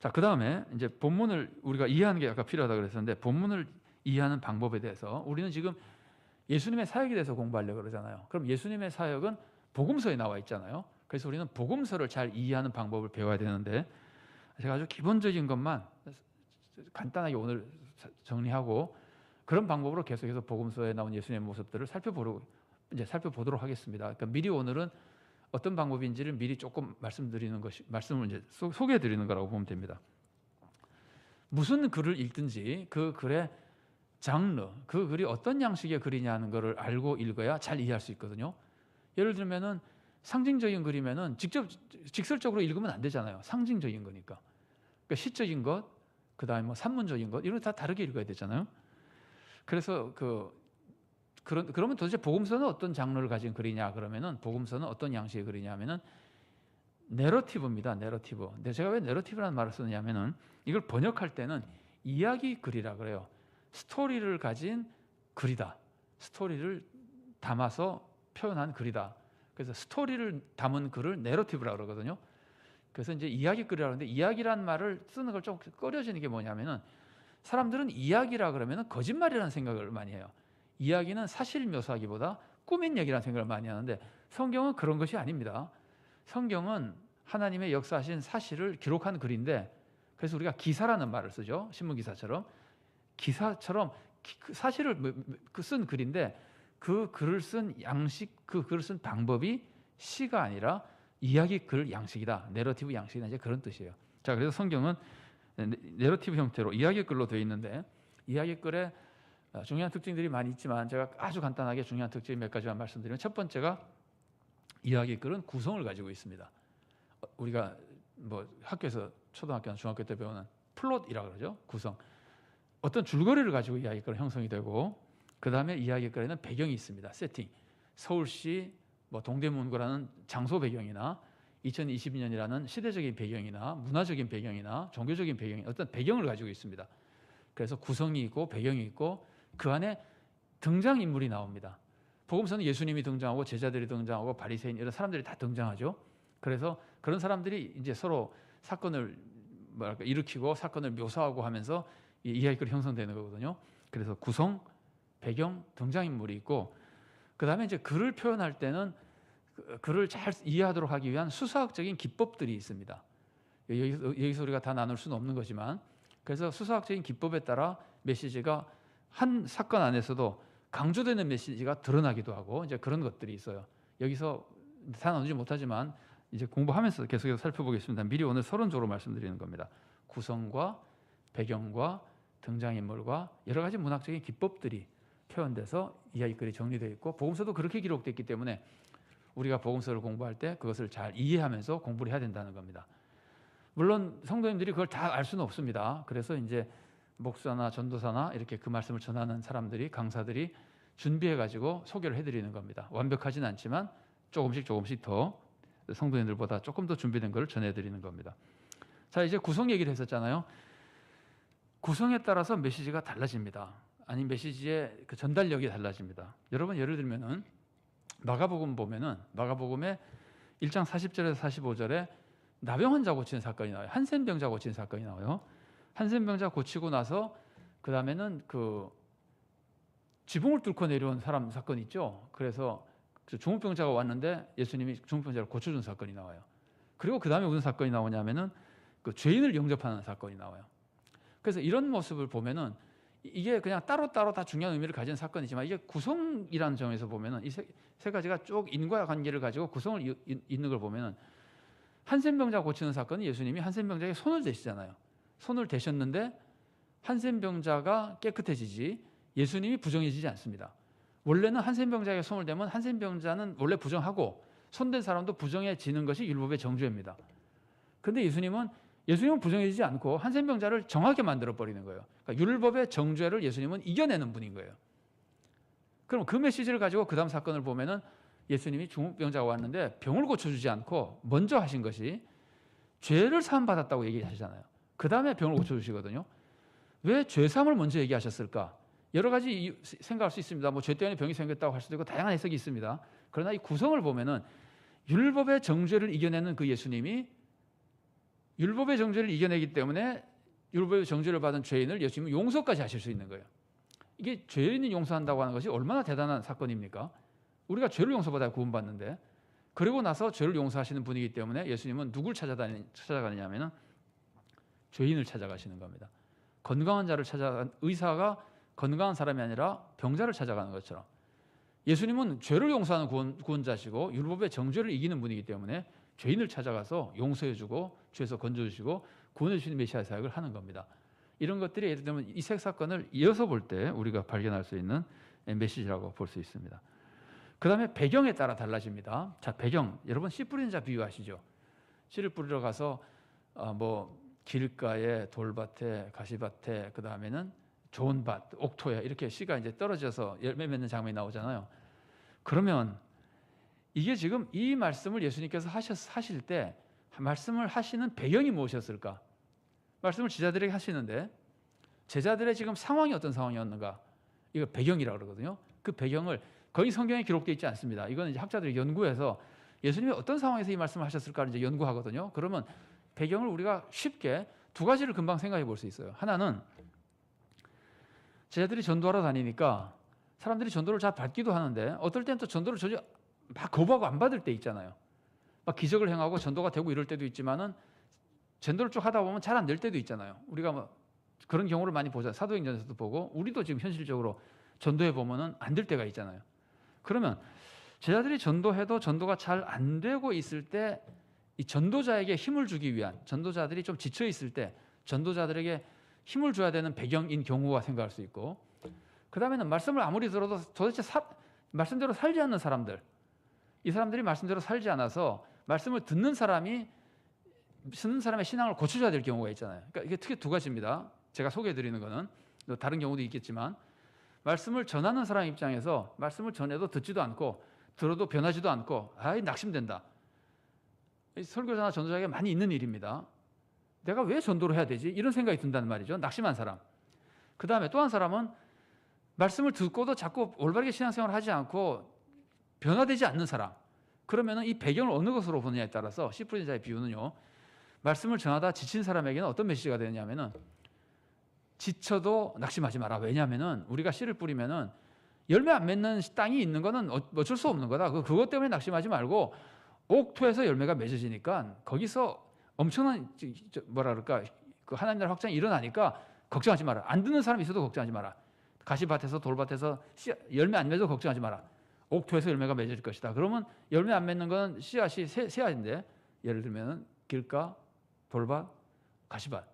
자, 그 다음에 이제 본문을 우리가 이해하는 게 아까 필요하다고 그랬었는데, 본문을 이해하는 방법에 대해서 우리는 지금 예수님의 사역에 대해서 공부하려고 그러잖아요. 그럼 예수님의 사역은 복음서에 나와 있잖아요. 그래서 우리는 복음서를 잘 이해하는 방법을 배워야 되는데, 제가 아주 기본적인 것만 간단하게 오늘 정리하고 그런 방법으로 계속해서 복음서에 나온 예수님의 모습들을 살펴보도록 하겠습니다. 그러니까 미리 오늘은 어떤 방법인지를 미리 조금 말씀을 이제 소개해 드리는 거라고 보면 됩니다. 무슨 글을 읽든지 그 글의 장르, 그 글이 어떤 양식의 글이냐는 것을 알고 읽어야 잘 이해할 수 있거든요. 예를 들면은 상징적인 글이면은 직설적으로 읽으면 안 되잖아요. 상징적인 거니까. 그러니까 시적인 것, 그다음에 뭐 산문적인 것, 이런 거 다 다르게 읽어야 되잖아요. 그래서 그러면 도대체 복음서는 어떤 장르를 가진 글이냐 그러면은, 복음서는 어떤 양식의 글이냐 하면은 내러티브입니다. 내러티브. 근데 제가 왜 내러티브라는 말을 쓰느냐면은, 이걸 번역할 때는 이야기 글이라 그래요. 스토리를 가진 글이다. 스토리를 담아서 표현한 글이다. 그래서 스토리를 담은 글을 내러티브라고 그러거든요. 그래서 이제 이야기 글이라고 하는데, 이야기란 말을 쓰는 걸 좀 꺼려지는 게 뭐냐면은, 사람들은 이야기라 그러면은 거짓말이라는 생각을 많이 해요. 이야기는 사실 묘사하기보다 꾸민 얘기라는 생각을 많이 하는데, 성경은 그런 것이 아닙니다. 성경은 하나님의 역사하신 사실을 기록한 글인데, 그래서 우리가 기사라는 말을 쓰죠. 신문 기사처럼. 기사처럼 사실을 쓴 글인데, 그 글을 쓴 양식, 그 글을 쓴 방법이 시가 아니라 이야기 글 양식이다. 내러티브 양식이다. 이제 그런 뜻이에요. 자, 그래서 성경은 내러티브 형태로 이야기 글로 되어 있는데, 이야기 글에 중요한 특징들이 많이 있지만 제가 아주 간단하게 중요한 특징 몇 가지만 말씀드리면, 첫 번째가 이야기 글은 구성을 가지고 있습니다. 우리가 뭐 학교에서 초등학교나 중학교 때 배우는 플롯이라고 그러죠. 구성. 어떤 줄거리를 가지고 이야기 글은 형성이 되고, 그 다음에 이야기 글에는 배경이 있습니다. 세팅. 서울시 뭐 동대문구라는 장소 배경이나 2022년이라는 시대적인 배경이나 문화적인 배경이나 종교적인 배경이, 어떤 배경을 가지고 있습니다. 그래서 구성이 있고 배경이 있고, 그 안에 등장인물이 나옵니다. 복음서는 예수님이 등장하고 제자들이 등장하고 바리새인 이런 사람들이 다 등장하죠. 그래서 그런 사람들이 이제 서로 사건을 일으키고 사건을 묘사하고 하면서 이야기글이 형성되는 거거든요. 그래서 구성, 배경, 등장인물이 있고, 그 다음에 이제 글을 표현할 때는 글을 잘 이해하도록 하기 위한 수사학적인 기법들이 있습니다. 여기서 우리가 다 나눌 수는 없는 거지만, 그래서 수사학적인 기법에 따라 메시지가 한 사건 안에서도 강조되는 메시지가 드러나기도 하고, 이제 그런 것들이 있어요. 여기서 다 나누지 못하지만 이제 공부하면서 계속해서 살펴보겠습니다. 미리 오늘 서론적으로 말씀드리는 겁니다. 구성과 배경과 등장인물과 여러 가지 문학적인 기법들이 표현돼서 이야기글이 정리되어 있고, 복음서도 그렇게 기록되어 있기 때문에 우리가 복음서를 공부할 때 그것을 잘 이해하면서 공부를 해야 된다는 겁니다. 물론 성도님들이 그걸 다 알 수는 없습니다. 그래서 이제 목사나 전도사나 이렇게 그 말씀을 전하는 사람들이, 강사들이 준비해가지고 소개를 해드리는 겁니다. 완벽하진 않지만 조금씩 더 성도님들보다 조금 더 준비된 걸 전해드리는 겁니다. 자, 이제 구성 얘기를 했었잖아요. 구성에 따라서 메시지가 달라집니다. 아니, 메시지의 그 전달력이 달라집니다. 여러분, 예를 들면은 마가복음 보면은, 마가복음의 1장 40절에서 45절에 나병 환자 고치는 사건이 나와요. 한센병자 고치는 사건이 나와요. 한센병자 고치고 나서 그 다음에는 그 지붕을 뚫고 내려온 사람 사건이 있죠. 그래서 중풍병자가 왔는데 예수님이 중풍병자를 고쳐준 사건이 나와요. 그리고 그 다음에 무슨 사건이 나오냐면은 그 죄인을 영접하는 사건이 나와요. 그래서 이런 모습을 보면은 이게 그냥 따로따로 다 중요한 의미를 가진 사건이지만, 이게 구성이라는 점에서 보면은 이 세 가지가 쭉 인과 관계를 가지고 구성을 있는 걸 보면은, 한센병자 고치는 사건은 예수님이 한센병자에게 손을 대시잖아요. 손을 대셨는데 한센병자가 깨끗해지지 예수님이 부정해지지 않습니다. 원래는 한센병자에게 손을 대면 한센병자는 원래 부정하고 손댄 사람도 부정해지는 것이 율법의 정죄입니다. 그런데 예수님은 부정해지지 않고 한센병자를 정하게 만들어버리는 거예요. 그러니까 율법의 정죄를 예수님은 이겨내는 분인 거예요. 그럼 그 메시지를 가지고 그 다음 사건을 보면은, 예수님이 중풍병자가 왔는데 병을 고쳐주지 않고 먼저 하신 것이 죄를 사함받았다고 얘기하시잖아요. 그 다음에 병을 고쳐주시거든요. 왜 죄사함을 먼저 얘기하셨을까? 여러 가지 생각할 수 있습니다. 뭐 죄 때문에 병이 생겼다고 할 수도 있고 다양한 해석이 있습니다. 그러나 이 구성을 보면은 율법의 정죄를 이겨내는 그 예수님이 율법의 정죄를 이겨내기 때문에 율법의 정죄를 받은 죄인을 예수님은 용서까지 하실 수 있는 거예요. 이게 죄인을 용서한다고 하는 것이 얼마나 대단한 사건입니까? 우리가 죄를 용서받아야 구원받는데, 그리고 나서 죄를 용서하시는 분이기 때문에 예수님은 누굴 찾아가느냐면은 죄인을 찾아가시는 겁니다. 건강한 자를 찾아간 의사가 건강한 사람이 아니라 병자를 찾아가는 것처럼 예수님은 죄를 용서하는 구원자시고 율법의 정죄를 이기는 분이기 때문에 죄인을 찾아가서 용서해주고 죄에서 건져주시고 구원해주시는 메시아 사역을 하는 겁니다. 이런 것들이 예를 들면 이색 사건을 이어서 볼 때 우리가 발견할 수 있는 메시지라고 볼 수 있습니다. 그 다음에 배경에 따라 달라집니다. 자, 배경. 여러분 씨 뿌리는 자 비유하시죠. 씨를 뿌리러 가서 길가에 돌밭에 가시밭에 그 다음에는 좋은 밭, 옥토에 이렇게 씨가 이제 떨어져서 열매 맺는 장면이 나오잖아요. 그러면 이게 지금 이 말씀을 예수님께서 하실 때 말씀을 하시는 배경이 무엇이었을까? 말씀을 제자들에게 하시는데 제자들의 지금 상황이 어떤 상황이었는가? 이거 배경이라고 그러거든요. 그 배경을 거의 성경에 기록되어 있지 않습니다. 이건 이제 학자들이 연구해서 예수님이 어떤 상황에서 이 말씀을 하셨을까를 이제 연구하거든요. 그러면 배경을 우리가 쉽게 두 가지를 금방 생각해 볼 수 있어요. 하나는 제자들이 전도하러 다니니까 사람들이 전도를 잘 받기도 하는데 어떨 때는 또 전도를 전혀 막 거부하고 안 받을 때 있잖아요. 막 기적을 행하고 전도가 되고 이럴 때도 있지만은 전도를 쭉 하다 보면 잘 안 될 때도 있잖아요. 우리가 뭐 그런 경우를 많이 보잖아요. 사도행전에서도 보고 우리도 지금 현실적으로 전도해 보면은 안 될 때가 있잖아요. 그러면 제자들이 전도해도 전도가 잘 안 되고 있을 때 이 전도자에게 힘을 주기 위한 전도자들이 좀 지쳐 있을 때 전도자들에게 힘을 줘야 되는 배경인 경우가 생각할 수 있고 그 다음에는 말씀을 아무리 들어도 도대체 말씀대로 살지 않는 사람들 이 사람들이 말씀대로 살지 않아서 말씀을 듣는 사람의 신앙을 고쳐줘야 될 경우가 있잖아요. 그러니까 이게 특히 두 가지입니다. 제가 소개해드리는 거는 다른 경우도 있겠지만 말씀을 전하는 사람 입장에서 말씀을 전해도 듣지도 않고 들어도 변하지도 않고 낙심된다. 설교자나 전도자에게 많이 있는 일입니다. 내가 왜 전도를 해야 되지? 이런 생각이 든다는 말이죠. 낙심한 사람. 그 다음에 또 한 사람은 말씀을 듣고도 자꾸 올바르게 신앙생활을 하지 않고 변화되지 않는 사람. 그러면 이 배경을 어느 것으로 보느냐에 따라서 씨 뿌리는 자의 비유는요. 말씀을 전하다 지친 사람에게는 어떤 메시지가 되느냐면은 지쳐도 낙심하지 마라. 왜냐하면은 우리가 씨를 뿌리면은 열매 안 맺는 땅이 있는 거는 어쩔 수 없는 거다. 그것 때문에 낙심하지 말고 옥토에서 열매가 맺어지니까 거기서 엄청난 그 하나님 나라 확장이 일어나니까 걱정하지 마라. 안 듣는 사람이 있어도 걱정하지 마라. 가시밭에서 돌밭에서 열매 안 맺어도 걱정하지 마라. 옥토에서 열매가 맺을 것이다. 그러면 열매 안 맺는 건 씨앗이 씨앗인데 예를 들면 길가, 돌밭, 가시밭.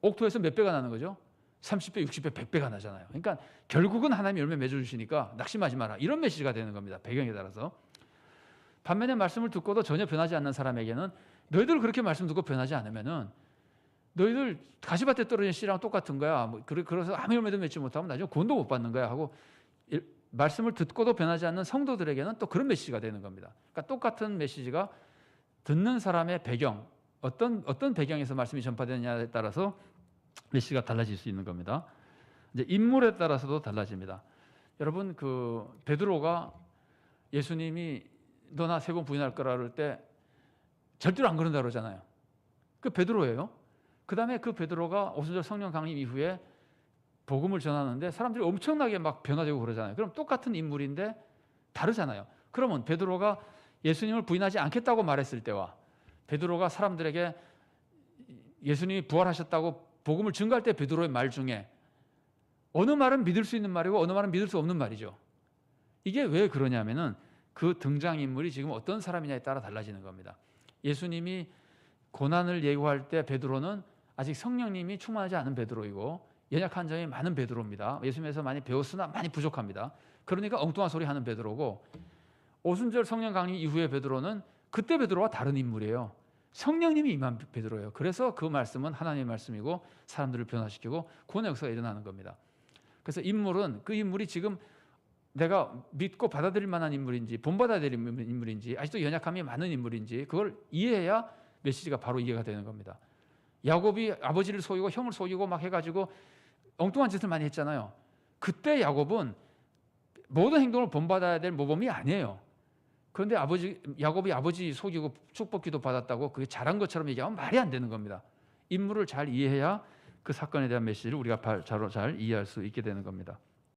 옥토에서 몇 배가 나는 거죠? 30배, 60배, 100배가 나잖아요. 그러니까 결국은 하나님이 열매 맺어주시니까 낙심하지 마라. 이런 메시지가 되는 겁니다. 배경에 따라서. 반면에 말씀을 듣고도 전혀 변하지 않는 사람에게는 너희들 그렇게 말씀 듣고 변하지 않으면은 너희들 가시밭에 떨어진 씨랑 똑같은 거야. 그래서 아무 열매도 맺지 못하면 나중에 구원도 못 받는 거야 하고 말씀을 듣고도 변하지 않는 성도들에게는 또 그런 메시지가 되는 겁니다. 그러니까 똑같은 메시지가 듣는 사람의 배경, 어떤 배경에서 말씀이 전파되느냐에 따라서 메시지가 달라질 수 있는 겁니다. 이제 인물에 따라서도 달라집니다. 여러분 베드로가 예수님이 너 나 3번 부인할 거라 그럴 때 절대로 안 그런다 그러잖아요. 그 베드로예요. 그 다음에 그 베드로가 오순절 성령 강림 이후에 복음을 전하는데 사람들이 엄청나게 막 변화되고 그러잖아요. 그럼 똑같은 인물인데 다르잖아요. 그러면 베드로가 예수님을 부인하지 않겠다고 말했을 때와 베드로가 사람들에게 예수님이 부활하셨다고 복음을 증거할 때 베드로의 말 중에 어느 말은 믿을 수 있는 말이고 어느 말은 믿을 수 없는 말이죠. 이게 왜 그러냐면은 그 등장인물이 지금 어떤 사람이냐에 따라 달라지는 겁니다. 예수님이 고난을 예고할 때 베드로는 아직 성령님이 충만하지 않은 베드로이고 연약한 점이 많은 베드로입니다. 예수님에서 많이 배웠으나 많이 부족합니다. 그러니까 엉뚱한 소리 하는 베드로고 오순절 성령 강림 이후의 베드로는 그때 베드로와 다른 인물이에요. 성령님이 임한 베드로예요. 그래서 그 말씀은 하나님의 말씀이고 사람들을 변화시키고 구원의 역사가 일어나는 겁니다. 그래서 그 인물이 지금 내가 믿고 받아들일 만한 인물인지 본받아야 될 인물인지 아직도 연약함이 많은 인물인지 그걸 이해해야 메시지가 바로 이해가 되는 겁니다. 야곱이 아버지를 속이고 형을 속이고 막 해가지고 엉뚱한 짓을 많이 했잖아요. 그때 야곱은 모든 행동을 본받아야 될 모범이 아니에요. 그런데 야곱이 아버지 속이고 축복기도 받았다고 그게 잘한 것처럼 얘기하면 말이 안 되는 겁니다. 인물을 잘 이해해야 그 사건에 대한 메시지를 우리가 잘 이해할 수 있게 되는 겁니다.